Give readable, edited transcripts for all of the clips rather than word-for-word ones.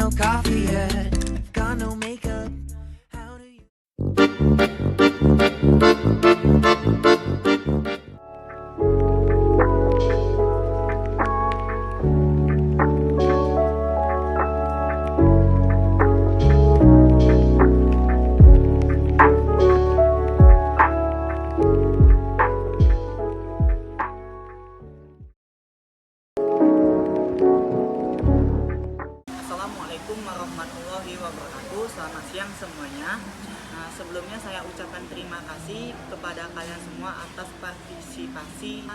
no coffee yet. Got no makeup. How do you? Assalamualaikum warahmatullahi wabarakatuh. Selamat siang semuanya. Sebelumnya saya ucapkan terima kasih kepada kalian semua atas partisipasi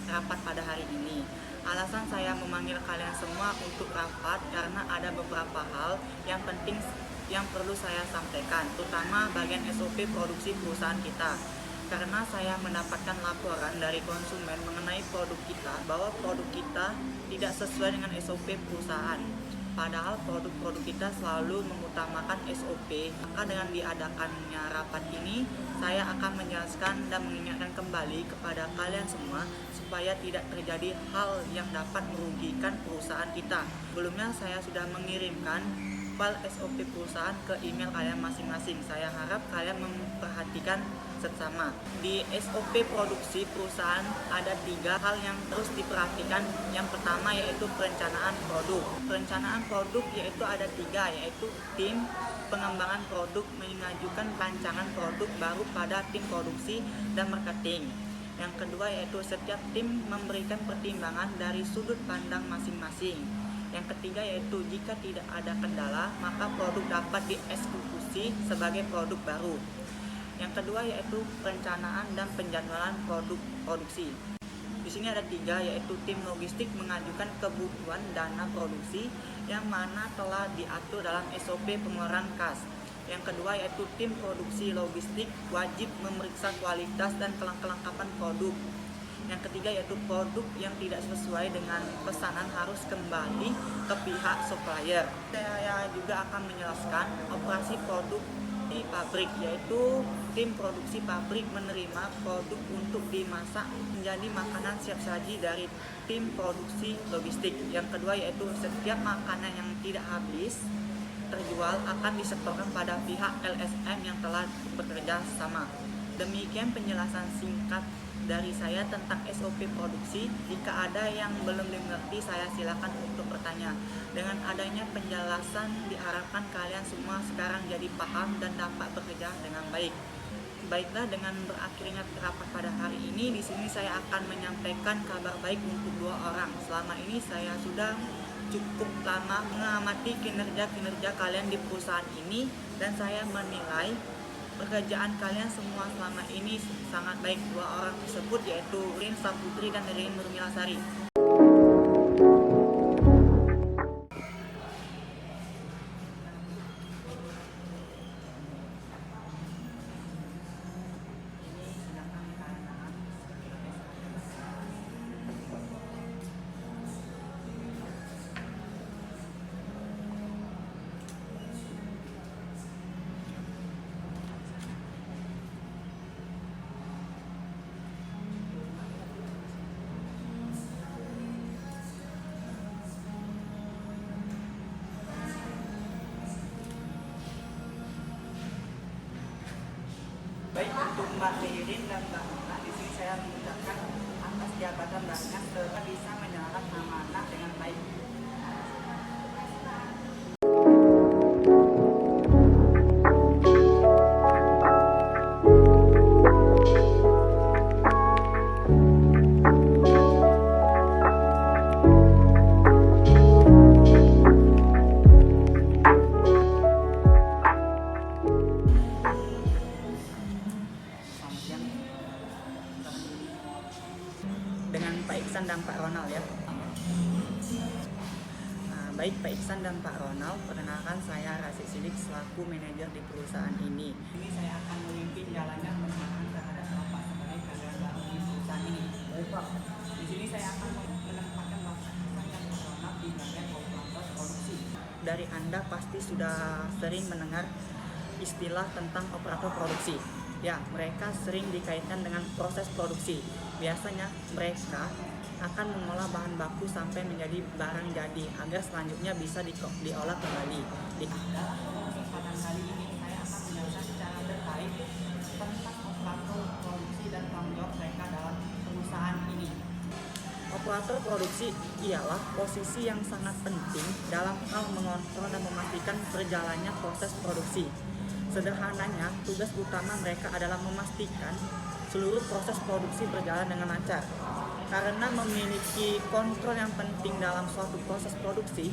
rapat pada hari ini. Alasan saya memanggil kalian semua untuk rapat karena ada beberapa hal yang penting yang perlu saya sampaikan, terutama bagian SOP produksi perusahaan kita. Karena saya mendapatkan laporan dari konsumen mengenai produk kita bahwa produk kita tidak sesuai dengan SOP perusahaan. Padahal produk-produk kita selalu mengutamakan SOP. Maka dengan diadakannya rapat ini, saya akan menjelaskan dan mengingatkan kembali kepada kalian semua supaya tidak terjadi hal yang dapat merugikan perusahaan kita. Sebelumnya saya sudah mengirimkan file SOP perusahaan ke email kalian masing-masing. Saya harap kalian memperhatikan seksama. Di SOP produksi perusahaan ada 3 hal yang terus diperhatikan. Yang pertama yaitu perencanaan produk. Perencanaan produk yaitu ada 3, yaitu tim pengembangan produk mengajukan rancangan produk baru pada tim produksi dan marketing. Yang kedua yaitu setiap tim memberikan pertimbangan dari sudut pandang masing-masing. Yang ketiga yaitu jika tidak ada kendala, maka produk dapat dieksekusi sebagai produk baru. Yang kedua yaitu perencanaan dan penjadwalan produk produksi. Di sini ada 3, yaitu tim logistik mengajukan kebutuhan dana produksi yang mana telah diatur dalam SOP pengeluaran kas. Yang kedua yaitu tim produksi logistik wajib memeriksa kualitas dan kelengkapan produk. Yang ketiga yaitu produk yang tidak sesuai dengan pesanan harus kembali ke pihak supplier. Saya juga akan menjelaskan operasi produk di pabrik, yaitu tim produksi pabrik menerima produk untuk dimasak menjadi makanan siap saji dari tim produksi logistik. Yang kedua yaitu setiap makanan yang tidak habis terjual akan disetorkan pada pihak LSM yang telah bekerja sama. Demikian penjelasan singkat dari saya tentang SOP produksi. Jika ada yang belum dimengerti, saya silakan untuk bertanya. Dengan adanya penjelasan diharapkan kalian semua sekarang jadi paham dan dapat bekerja dengan baik. Baiklah, dengan berakhirnya rapat pada hari ini, di sini saya akan menyampaikan kabar baik untuk 2 orang. Selama ini saya sudah cukup lama mengamati kinerja kalian di perusahaan ini dan saya menilai pekerjaan kalian semua selama ini sangat baik. 2 orang tersebut yaitu Rin Saputri dan Rin Nurmilasari. Baik, untuk Mbak Lirin dan Mbak Nona, di sini saya mengucapkan atas jabatan banyak telah bisa menjalankan amanah dengan baik. Dengan Pak Iksan dan Pak Ronald ya. Baik Pak Iksan dan Pak Ronald, perkenalkan saya Rasid Sidik selaku manajer di perusahaan ini. Ini saya akan memimpin jalannya pemerintahan terhadap Bapak sebagai karyawan baru di perusahaan ini. Baik Pak. Di sini saya akan menempatkan Bapak Iksan dan Pak Ronald di bagian operator produksi. Dari Anda pasti sudah sering mendengar istilah tentang operator produksi. Ya, mereka sering dikaitkan dengan proses produksi. Biasanya mereka akan mengolah bahan baku sampai menjadi barang jadi agar selanjutnya bisa diolah kembali. Pada kali ini saya akan menjelaskan secara detail tentang operator produksi dan tanggung jawab mereka dalam perusahaan ini. Operator produksi ialah posisi yang sangat penting dalam hal mengontrol dan memastikan berjalannya proses produksi. Sederhananya, tugas utama mereka adalah memastikan seluruh proses produksi berjalan dengan lancar. Karena memiliki kontrol yang penting dalam suatu proses produksi,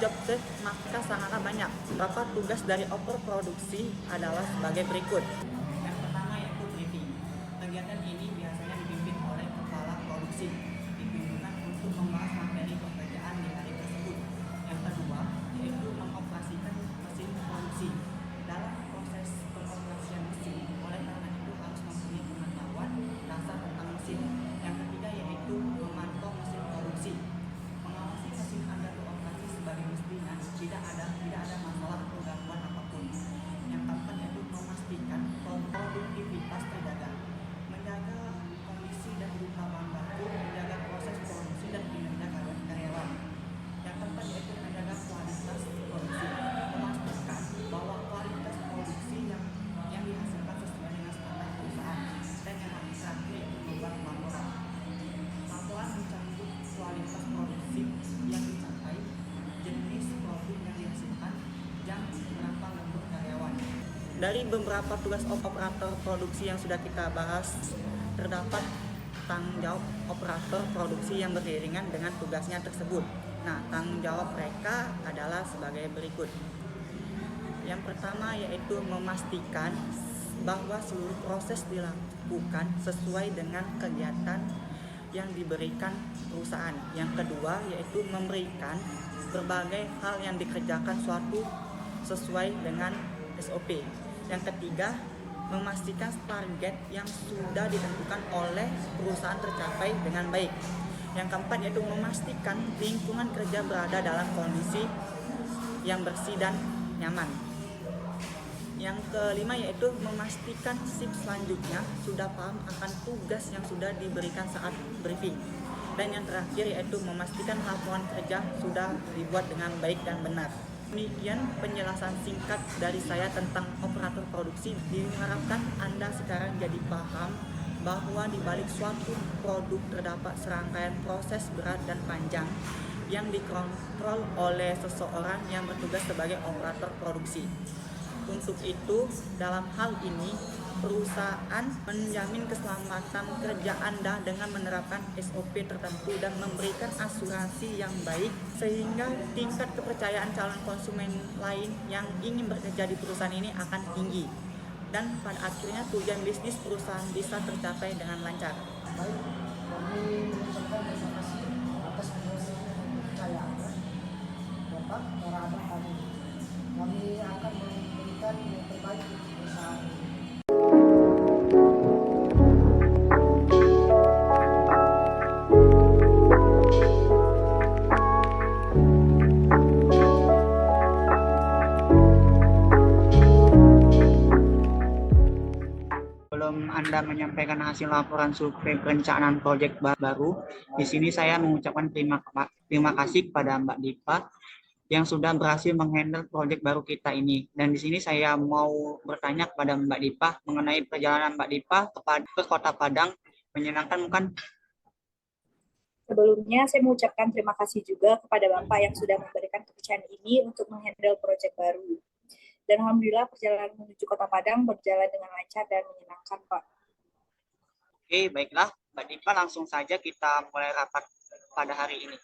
job desk maka sangatlah banyak. Beberapa tugas dari operator produksi adalah sebagai berikut. Yang pertama yaitu briefing. Kegiatan ini biasanya dipimpin oleh kepala produksi, digunakan untuk membahas materi pekerjaan di hari tersebut. Yang kedua yaitu mengoperasikan mesin produksi. Dalam proses pengoperasian mesin, oleh karena itu harus mempunyai pengetahuan dasar tentang mesin. Yang ketiga yaitu memantau mesin produksi, mengawasi mesin agar beroperasi sebagai mestinya, tidak ada masalah atau gangguan apapun. Yang keempat yaitu memastikan produktivitas terjaga, menjaga kondisi dan rupa bahan baku, menjaga proses produksi dan kinerja karyawan. Yang keempat yaitu menjaga kualitas produksi, memastikan bahwa kualitas produksi yang dihasilkan sesuai dengan standar perusahaan. Dan yang terakhir yaitu membuat laporan. Laporan mencakup kualitas produksi yang dicapai, jenis produk yang dihasilkan, jam berapa lembur karyawan. Dari beberapa tugas operator produksi yang sudah kita bahas, terdapat tanggung jawab operator produksi yang beriringan dengan tugasnya tersebut. Nah, tanggung jawab mereka adalah sebagai berikut. Yang pertama yaitu memastikan bahwa seluruh proses dilakukan sesuai dengan kegiatan yang diberikan perusahaan. Yang kedua yaitu memberikan berbagai hal yang dikerjakan suatu sesuai dengan SOP. Yang ketiga, memastikan target yang sudah ditentukan oleh perusahaan tercapai dengan baik. Yang keempat yaitu memastikan lingkungan kerja berada dalam kondisi yang bersih dan nyaman. Yang kelima yaitu memastikan shift selanjutnya sudah paham akan tugas yang sudah diberikan saat briefing. Dan yang terakhir yaitu memastikan laporan kerja sudah dibuat dengan baik dan benar. Demikian penjelasan singkat dari saya tentang operator produksi. Diharapkan Anda sekarang jadi paham bahwa di balik suatu produk terdapat serangkaian proses berat dan panjang yang dikontrol oleh seseorang yang bertugas sebagai operator produksi. Untuk itu, dalam hal ini, perusahaan menjamin keselamatan kerja Anda dengan menerapkan SOP tertentu dan memberikan asuransi yang baik sehingga tingkat kepercayaan calon konsumen lain yang ingin bekerja di perusahaan ini akan tinggi dan pada akhirnya tujuan bisnis perusahaan bisa tercapai dengan lancar. Baik, kami mengucapkan terima kasih atas kepercayaan Bapak para anak kami. Kami akan memberikan yang terbaik untuk perusahaan ini. Sebelum Anda menyampaikan hasil laporan survei perencanaan proyek baru, di sini saya mengucapkan terima kasih kepada Mbak Dipa yang sudah berhasil menghandle proyek baru kita ini. Dan di sini saya mau bertanya kepada Mbak Dipa mengenai perjalanan Mbak Dipa ke Kota Padang. Menyenangkan bukan? Sebelumnya, saya mengucapkan terima kasih juga kepada Bapak yang sudah memberikan kepercayaan ini untuk menghandle proyek baru. Dan Alhamdulillah perjalanan menuju Kota Padang berjalan dengan lancar dan menyenangkan, Pak. Oke, baiklah. Mbak Dipa, langsung saja kita mulai rapat pada hari ini.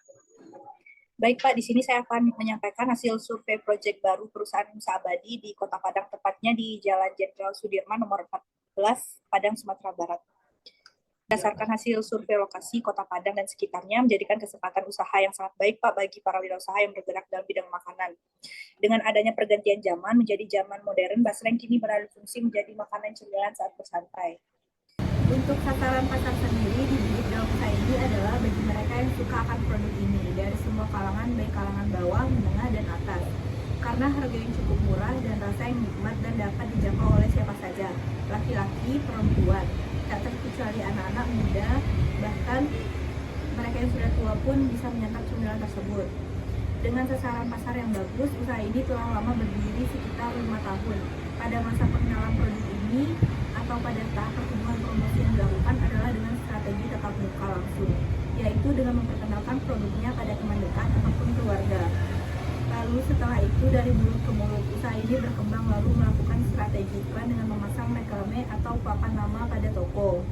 Baik, Pak. Di sini saya akan menyampaikan hasil survei proyek baru perusahaan Nusa Abadi di Kota Padang, tepatnya di Jalan Jenderal Sudirman nomor 14, Padang, Sumatera Barat. Berdasarkan hasil survei lokasi Kota Padang dan sekitarnya menjadikan kesempatan usaha yang sangat baik, Pak, bagi para wirausaha yang bergerak dalam bidang makanan. Dengan adanya pergantian zaman menjadi zaman modern, basreng kini beralih fungsi menjadi makanan cemilan saat bersantai. Untuk sasaran pasar sendiri di bidang dalam usaha ini adalah bagi mereka yang suka akan produk ini dari semua kalangan, baik kalangan bawah, menengah, dan atas. Karena harga yang cukup murah dan rasa yang nikmat dan dapat dijangkau oleh siapa saja, laki-laki, perempuan, tak terkecuali anak-anak muda, bahkan mereka mereka yang sudah tua pun bisa menyantap cemilan tersebut. Dengan sasaran pasar yang bagus, usaha ini telah lama berdiri sekitar 5 tahun. Pada masa pengenalan produk ini atau pada tahap pertumbuhan promosi yang dilakukan adalah dengan strategi tatap muka langsung, yaitu dengan memperkenalkan produknya pada teman dekat ataupun keluarga. Lalu setelah itu dari mulut ke mulut, usaha ini berkembang lalu melakukan strategi iklan dengan memasang reklame atau papan nama pada toko.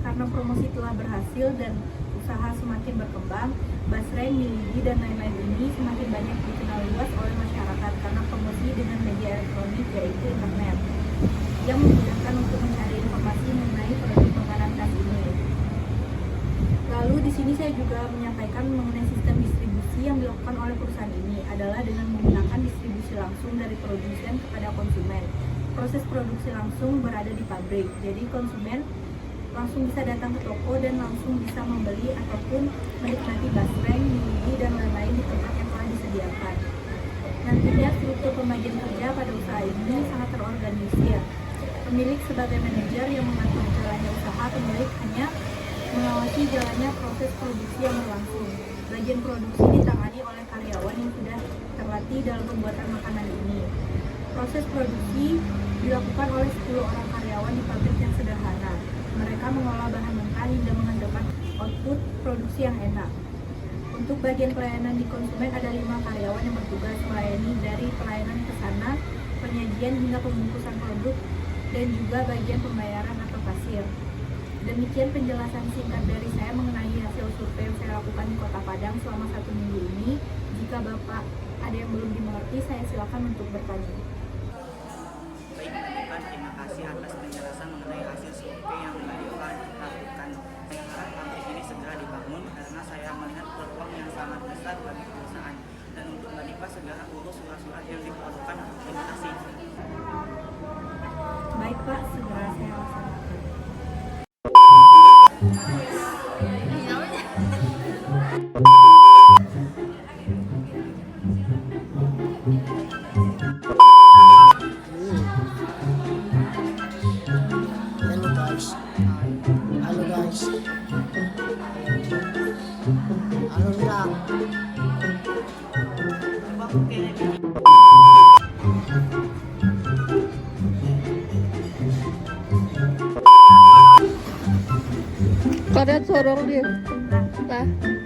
Karena promosi telah berhasil dan usaha semakin berkembang, basreng, miligi, dan lain-lain ini semakin banyak dikenal luas oleh masyarakat karena promosi dengan media elektronik yaitu internet yang memudahkan untuk mencari informasi mengenai produk makanan khas ini. Lalu di sini saya juga menyampaikan mengenai sistem distribusi yang dilakukan oleh perusahaan ini adalah dengan menggunakan distribusi langsung dari produsen kepada konsumen. Proses produksi langsung berada di pabrik, jadi konsumen langsung bisa datang ke toko dan langsung bisa membeli ataupun menikmati basreng, miligi, dan lain-lain di tempat yang telah disediakan. Nantinya struktur pembagian kerja pada usaha ini sangat terorganisir. Pemilik sebagai manajer yang mengatur jalannya usaha, pemilik hanya mengawasi jalannya proses produksi yang berlangsung. Bagian produksi ditangani oleh karyawan yang sudah terlatih dalam pembuatan makanan ini. Proses produksi dilakukan oleh 10 orang karyawan di pabrik yang sederhana. Mereka mengolah bahan mentah hingga menghasilkan output produksi yang enak. Untuk bagian pelayanan di konsumen ada 5 karyawan yang bertugas melayani dari pelayanan pesanan, penyajian hingga pembungkusan produk, dan juga bagian pembayaran atau kasir. Demikian penjelasan singkat dari saya mengenai hasil survei yang saya lakukan di Kota Padang selama 1 minggu ini. Jika Bapak ada yang belum dimengerti, saya silakan untuk bertanya. Baik, Mbak, terima kasih atas penjelasan mengenai hasil survei yang Mbak Diva lakukan. Saya harap pabrik ini segera dibangun karena saya melihat peluang yang sangat besar bagi perusahaan. Dan untuk Mbak Diva segera urus surat-surat yang diperlukan. Terima kasih. Baik Pak, segera saya laksanakan. Halo guys. Halo lang. Kadet sorong dia. Nah.